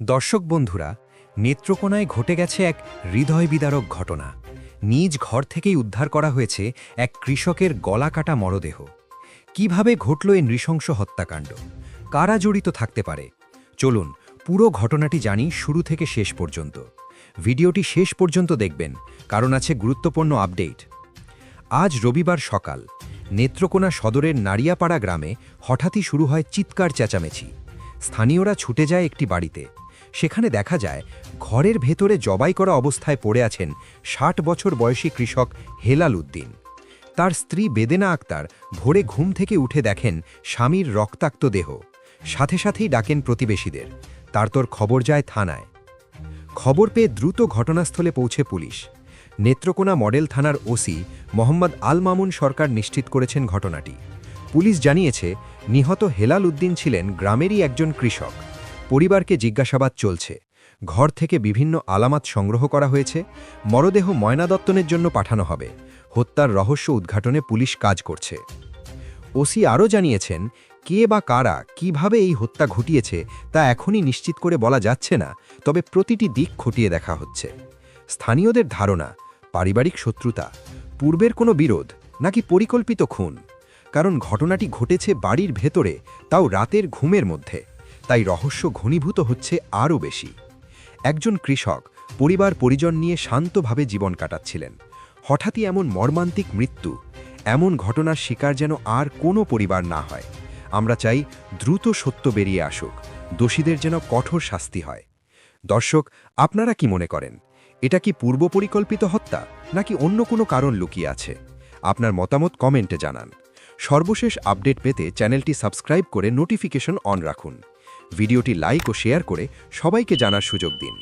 দর্শক বন্ধুরা, নেত্রকোনায় ঘটে গেছে এক হৃদয় বিদারক ঘটনা। নিজ ঘর থেকেই উদ্ধার করা হয়েছে এক কৃষকের গলা কাটা মরদেহ। কিভাবে ঘটল এই নৃশংস হত্যাকাণ্ড? কারা জড়িত থাকতে পারে? চলুন পুরো ঘটনাটি জানি শুরু থেকে শেষ পর্যন্ত। ভিডিওটি শেষ পর্যন্ত দেখবেন, কারণ আছে গুরুত্বপূর্ণ আপডেট। আজ রবিবার সকাল নেত্রকোনা সদরের নারিয়াপাড়া গ্রামে হঠাৎই শুরু হয় চিৎকার চেঁচামেচি। স্থানীয়রা ছুটে যায় একটি বাড়িতে। সেখানে দেখা যায় ঘরের ভেতরে জবাই করা অবস্থায় পড়ে আছেন ৬০ বছর বয়সী কৃষক হেলাল উদ্দিন। তার স্ত্রী বেদেনা আক্তার ভোরে ঘুম থেকে উঠে দেখেন স্বামীর রক্তাক্ত দেহ। সাথে সাথেই ডাকেন প্রতিবেশীদের। তারপর খবর যায় থানায়। খবর পেয়ে দ্রুত ঘটনাস্থলে পৌঁছে পুলিশ। নেত্রকোনা মডেল থানার ওসি মোহাম্মদ আল মামুন সরকার নিশ্চিত করেছেন ঘটনাটি। পুলিশ জানিয়েছে, নিহত হেলাল উদ্দিন ছিলেন গ্রামেরই একজন কৃষক। পরিবারকে জিজ্ঞাসাবাদ চলছে। ঘর থেকে বিভিন্ন আলামত সংগ্রহ করা হয়েছে। মরদেহ ময়নাতদন্তের জন্য পাঠানো হবে। হত্যার রহস্য উদ্ঘাটনে পুলিশ কাজ করছে। ওসি আরও জানিয়েছেন, কে বা কারা কিভাবে এই হত্যা ঘটিয়েছে তা এখনই নিশ্চিত করে বলা যাচ্ছে না, তবে প্রতিটি দিক খতিয়ে দেখা হচ্ছে। স্থানীয়দের ধারণা, পারিবারিক শত্রুতা, পূর্বের কোনো বিরোধ, নাকি পরিকল্পিত খুন। কারণ ঘটনাটি ঘটেছে বাড়ির ভেতরে, তাও রাতের ঘুমের মধ্যে। তাই রহস্য ঘনীভূত হচ্ছে আরও বেশি। একজন কৃষক পরিবার পরিজন নিয়ে শান্তভাবে জীবন কাটাচ্ছিলেন। হঠাৎই এমন মর্মান্তিক মৃত্যু। এমন ঘটনার শিকার যেন আর কোনো পরিবার না হয়। আমরা চাই দ্রুত সত্য বেরিয়ে আসুক, দোষীদের যেন কঠোর শাস্তি হয়। দর্শক, আপনারা কি মনে করেন? এটা কি পূর্ব পরিকল্পিত হত্যা, নাকি অন্য কোনো কারণ লুকিয়ে আছে? আপনার মতামত কমেন্টে জানান। সর্বশেষ আপডেট পেতে চ্যানেলটি সাবস্ক্রাইব করে নোটিফিকেশন অন রাখুন। ভিডিওটি লাইক ও শেয়ার করে সবাইকে জানার সুযোগ দিন।